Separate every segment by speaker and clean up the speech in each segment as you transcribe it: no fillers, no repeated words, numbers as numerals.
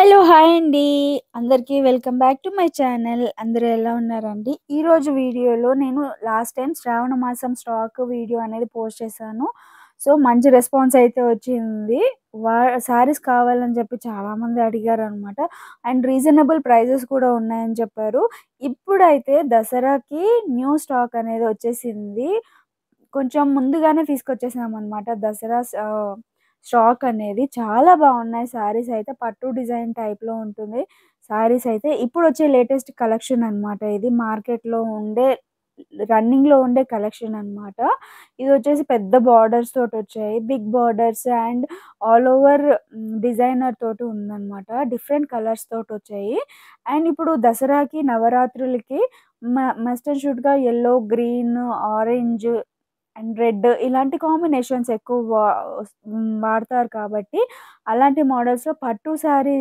Speaker 1: Hello! Hi అండి. అందరికీ welcome back to my channel. అందరూ ఎలా ఉన్నారండి? ఈరోజు వీడియోలో నేను లాస్ట్ టైమ్ శ్రావణ మాసం స్టాక్ వీడియో అనేది పోస్ట్ చేశాను. సో, మంచి రెస్పాన్స్ అయితే వచ్చింది. వా శారీస్ కావాలని చెప్పి చాలామంది అడిగారనమాట. అండ్ రీజనబుల్ ప్రైజెస్ కూడా ఉన్నాయని చెప్పారు. ఇప్పుడైతే దసరాకి న్యూ స్టాక్ అనేది వచ్చేసింది. కొంచెం ముందుగానే తీసుకొచ్చేసామనమాట. స్టాక్ అనేది చాలా బాగున్నాయి శారీస్ అయితే. పట్టు డిజైన్ టైప్‌లో ఉంటుంది శారీస్ అయితే. ఇప్పుడొచ్చే లేటెస్ట్ కలెక్షన్ అనమాట ఇది. మార్కెట్‌లో ఉండే రన్నింగ్‌లో ఉండే కలెక్షన్ అనమాట. ఇదొచ్చేసి పెద్ద బార్డర్స్ తోటొచ్చాయి. Big borders and all over designer తోటి ఉందనమాట. డిఫరెంట్ కలర్స్ తోటొచ్చాయి. అండ్ ఇప్పుడు దసరాకి, నవరాత్రులకి మస్ట్ అండ్ షుడ్‌గా yellow, green, orange and red ఇలాంటి కాంబినేషన్స్ ఎక్కువ వాడతారు కాబట్టి, అలాంటి మోడల్స్‌లో పట్టు శారీ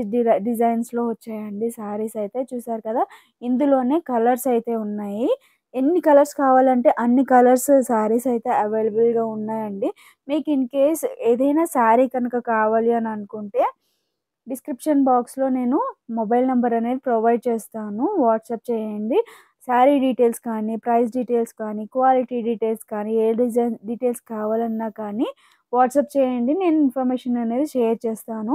Speaker 1: డిజైన్స్‌లో వచ్చాయండి శారీస్ అయితే. చూసారు కదా! ఇందులోనే కలర్స్ అయితే ఉన్నాయి. ఎన్ని కలర్స్ కావాలంటే అన్ని కలర్స్ శారీస్ అయితే అవైలబుల్‌గా ఉన్నాయండి. మీకు ఇన్ కేస్ ఏదైనా శారీ కనుక కావాలి అని అనుకుంటే, డిస్క్రిప్షన్ బాక్స్‌లో నేను మొబైల్ నంబర్ అనేది ప్రొవైడ్ చేస్తాను. వాట్సాప్ చేయండి. శారీ డీటెయిల్స్ కానీ, ప్రైస్ డీటెయిల్స్ కానీ, క్వాలిటీ డీటెయిల్స్ కానీ, ఏ డిజైన్ డీటెయిల్స్ కావాలన్నా కానీ వాట్సాప్ చేయండి. నేను ఇన్ఫర్మేషన్ అనేది షేర్ చేస్తాను.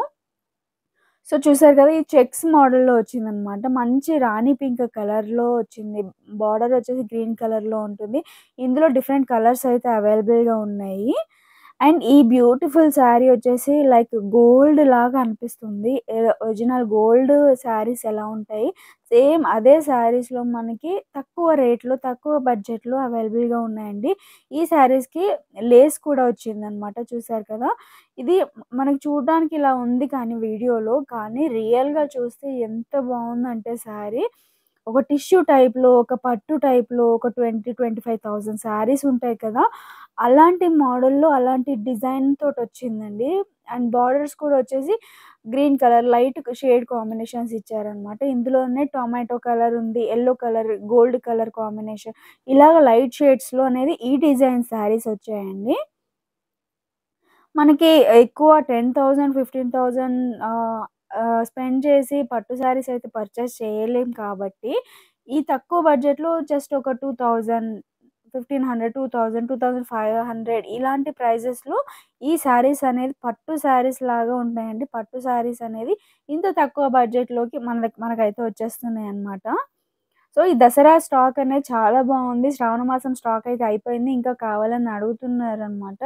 Speaker 1: సో, చూసారు కదా! ఇది చెక్స్ మోడల్‌లో వచ్చిందనమాట. మంచి రాణి పింక్ కలర్‌లో వచ్చింది. బార్డర్ వచ్చేసి గ్రీన్ కలర్‌లో ఉంటుంది. ఇందులో డిఫరెంట్ కలర్స్ అయితే అవైలబుల్‌గా ఉన్నాయి. అండ్ ఈ బ్యూటిఫుల్ శారీ వచ్చేసి లైక్ గోల్డ్ లాగా అనిపిస్తుంది. ఒరిజినల్ గోల్డ్ శారీస్ ఎలా ఉంటాయి, సేమ్ అదే శారీస్‌లో మనకి తక్కువ రేట్‌లో, తక్కువ బడ్జెట్‌లో అవైలబుల్‌గా ఉన్నాయండి. ఈ శారీస్‌కి లేస్ కూడా వచ్చిందనమాట. చూసారు కదా! ఇది మనకి చూడడానికి ఇలా ఉంది కానీ వీడియోలో, కానీ రియల్‌గా చూస్తే ఎంత బావుందంటే శారీ, ఒక టిష్యూ టైప్‌లో, ఒక పట్టు టైప్‌లో ఒక 25,000 శారీస్ ఉంటాయి కదా! అలాంటి మోడల్‌లో, అలాంటి డిజైన్ తోటొచ్చిందండి. అండ్ బార్డర్స్ కూడా వచ్చేసి green colour light shade combinations ఇచ్చారనమాట. ఇందులోనే టొమాటో కలర్ ఉంది, yellow colour, gold colour combination ఇలాగ లైట్ షేడ్స్‌లో అనేది ఈ డిజైన్ శారీస్ వచ్చాయండి. మనకి ఎక్కువ 10,000, 15,000 ఆహ్, ఆహ్, స్పెండ్ చేసి పట్టు శారీస్ అయితే పర్చేస్ చేయలేం కాబట్టి, ఈ తక్కువ బడ్జెట్‌లో జస్ట్ ఒక 2,000, 1,500, 2,000, 2,500 ఇలాంటి ప్రైజెస్‌లో ఈ శారీస్ అనేది పట్టు శారీస్ లాగా ఉంటాయండి. పట్టు శారీస్ అనేది ఇంత తక్కువ బడ్జెట్‌లోకి మనకైతే వచ్చేస్తున్నాయన్నమాట. సో, ఈ దసరా స్టాక్ అనేది చాలా బావుంది. శ్రావణ మాసం స్టాక్ అయితే అయిపోయింది. ఇంకా కావాలని అడుగుతున్నారనమాట.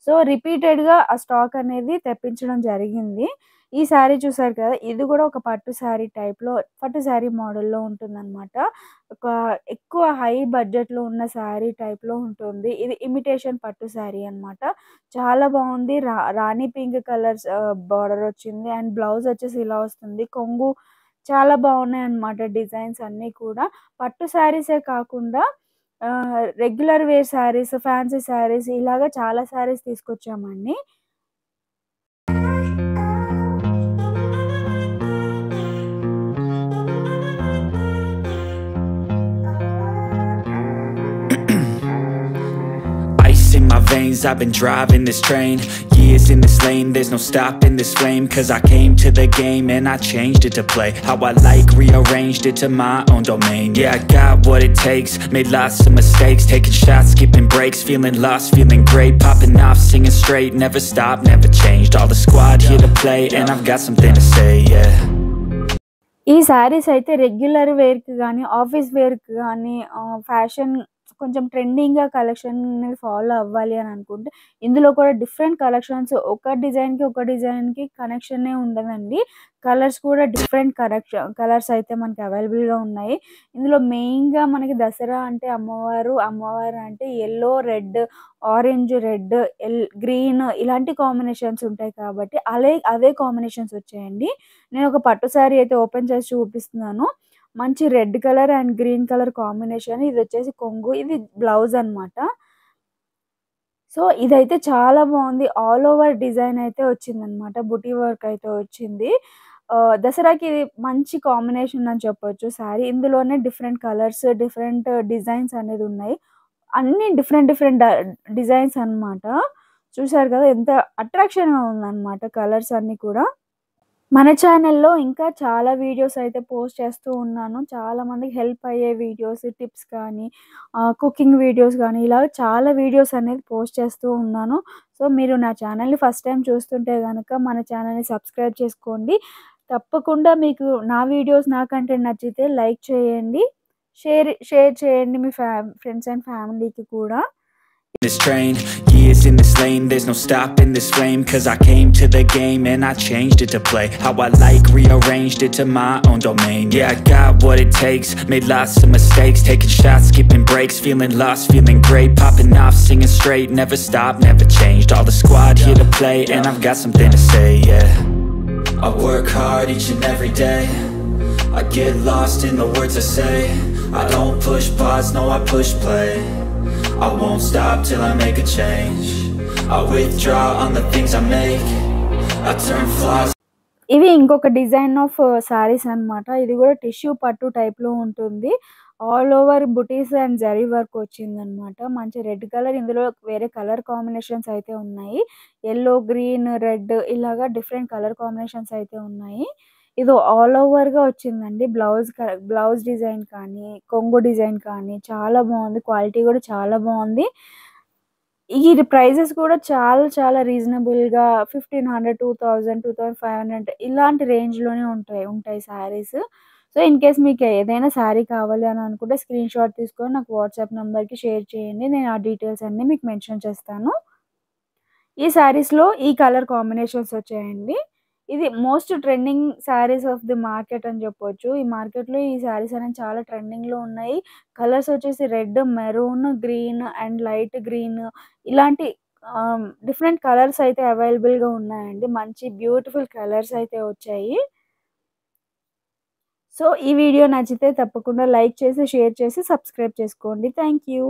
Speaker 1: సో, రిపీటెడ్‌గా ఆ స్టాక్ అనేది తెప్పించడం జరిగింది. ఈ శారీ చూసారు కదా! ఇది కూడా ఒక పట్టు శారీ టైప్‌లో, పట్టు శారీ మోడల్‌లో ఉంటుందనమాట. ఒక ఎక్కువ హై బడ్జెట్‌లో ఉన్న శారీ టైప్‌లో ఉంటుంది. ఇది ఇమిటేషన్ పట్టు శారీ అనమాట. చాలా బావుంది. రాణి పింక్ కలర్స్ బార్డర్ వచ్చింది. అండ్ బ్లౌజ్ వచ్చేసి ఇలా వస్తుంది. కొంగు చాలా బావున్నాయన్నమాట డిజైన్స్ అన్నీ కూడా. పట్టు శారీసే కాకుండా regular wear saris, fancy saris ఇలాగ చాలా saris తీసుకొచ్చామండి.
Speaker 2: Ice in my veins, I've been driving this train. Years in this lane, there's no stopping this flame. Cause I came to the game and I changed it to play how I like, rearranged it to my own domain. Yeah, I got what it takes, made lots of mistakes, taking shots, skipping breaks, feeling lost, feeling great, popping off, singing straight, never stopped, never changed. All the squad here to play and I've got something to say, yeah.
Speaker 1: ఈ శారీస్ అయితే regular వేర్‌కి గానీ, office వేర్‌కి గానీ, fashion కొంచెం ట్రెండింగ్‌గా collection అనేది follow అవ్వాలి అని అనుకుంటే, ఇందులో కూడా డిఫరెంట్ కలెక్షన్స్ ఒక డిజైన్‌కి, ఒక డిజైన్‌కి కనెక్షనే ఉండదండి. కలర్స్ కూడా డిఫరెంట్ కలర్స్ అయితే మనకి అవైలబుల్‌గా ఉన్నాయి. ఇందులో మెయిన్‌గా మనకి దసరా అంటే అమ్మవారు అంటే yellow, red, orange, red, green ఇలాంటి కాంబినేషన్స్ ఉంటాయి కాబట్టి, అవే కాంబినేషన్స్ వచ్చాయండి. నేను ఒక పట్టు శారీ అయితే ఓపెన్ చేసి చూపిస్తున్నాను. మంచి red colour and green colour combination. ఇదొచ్చేసి కొంగు. ఇది బ్లౌజ్ అన్నమాట. సో, ఇదైతే చాలా బావుంది. ఆల్ ఓవర్ డిజైన్ అయితే వచ్చిందన్నమాట. బుటీ వర్క్ అయితే వచ్చింది. దసరాకి ఇది మంచి కాంబినేషన్ అని చెప్పొచ్చు శారీ. ఇందులోనే డిఫరెంట్ కలర్స్, డిఫరెంట్ డిజైన్స్ అనేది ఉన్నాయి. అన్నీ డిఫరెంట్ డిఫరెంట్ డిజైన్స్ అన్నమాట. చూసారు కదా! ఎంత అట్రాక్షన్‌గా ఉందన్నమాట కలర్స్ అన్నీ కూడా. మన ఛానల్‌లో ఇంకా చాలా వీడియోస్ అయితే పోస్ట్ చేస్తూ ఉన్నాను. చాలా మందికి హెల్ప్ అయ్యే వీడియోస్, టిప్స్ కానీ, కుకింగ్ వీడియోస్ గానీ, ఇలా చాలా వీడియోస్ అనేది పోస్ట్ చేస్తూ ఉన్నాను. సో, మీరు నా ఛానల్‌ని ఫస్ట్ టైమ్ చూస్తుంటే గనక మన ఛానల్‌ని సబ్స్క్రైబ్ చేసుకోండి. తప్పకుండా మీకు నా వీడియోస్, నా కంటెంట్ నచ్చితే లైక్ చేయండి. షేర్ చేయండి మీ ఫ్రెండ్స్ అండ్ ఫ్యామిలీకి కూడా.
Speaker 2: This train, years in this lane, there's no stopping this flame. Cause I came to the game and I changed it to play how I like, rearranged it to my own domain. Yeah, I got what it takes, made lots of mistakes, taking shots, skipping breaks, feeling lost, feeling great, popping off, singing straight, never stopped, never changed. All the squad here to play and I've got something to say, yeah. I work hard each and every day, I get lost in the words I say. I don't push pause, no I push play. I won't stop till I make a change. I withdraw on the things I make. I turn flaws.
Speaker 1: ఇవి ఇంకొక design of saris అన్నమాట. ఇది కూడా tissue పట్టు టైప్‌లో ఉంటుంది. All over buttis and zari work వచ్చిందన్నమాట. మంచి రెడ్ కలర్, ఇందులో వేరే కలర్ కాంబినేషన్స్ అయితే ఉన్నాయి. యెల్లో, గ్రీన్, రెడ్ ఇలాగా డిఫరెంట్ కలర్ కాంబినేషన్స్ అయితే ఉన్నాయి. ఇది ఆల్ ఓవర్‌గా వచ్చిందండి. బ్లౌజ్ డిజైన్ కానీ, కొంగు డిజైన్ కానీ చాలా బాగుంది. క్వాలిటీ కూడా చాలా బాగుంది. ఈ ప్రైజెస్ కూడా చాలా రీజనబుల్‌గా 1500, 2000, 2500 ఇలాంటి రేంజ్‌లోనే ఉంటాయి శారీస్. సో, ఇన్ కేస్ మీకు ఏదైనా శారీ కావాలి అని అనుకుంటే స్క్రీన్‌షాట్ తీసుకొని నాకు వాట్సాప్ నంబర్‌కి షేర్ చేయండి. నేను ఆ డీటెయిల్స్ అన్నీ మీకు మెన్షన్ చేస్తాను. ఈ శారీస్‌లో ఈ కలర్ కాంబినేషన్స్ వచ్చాయండి. ఇది most trending saris of the market అని చెప్పొచ్చు. ఈ మార్కెట్‌లో ఈ శారీస్ అనేవి చాలా ట్రెండింగ్‌లో ఉన్నాయి. కలర్స్ వచ్చేసి red, maroon, green and light green ఇలాంటి డిఫరెంట్ కలర్స్ అయితే అవైలబుల్‌గా ఉన్నాయండి. మంచి బ్యూటిఫుల్ కలర్స్ అయితే వచ్చాయి. సో, ఈ వీడియో నచ్చితే తప్పకుండా లైక్ చేసి, షేర్ చేసి, సబ్స్క్రైబ్ చేసుకోండి. Thank you.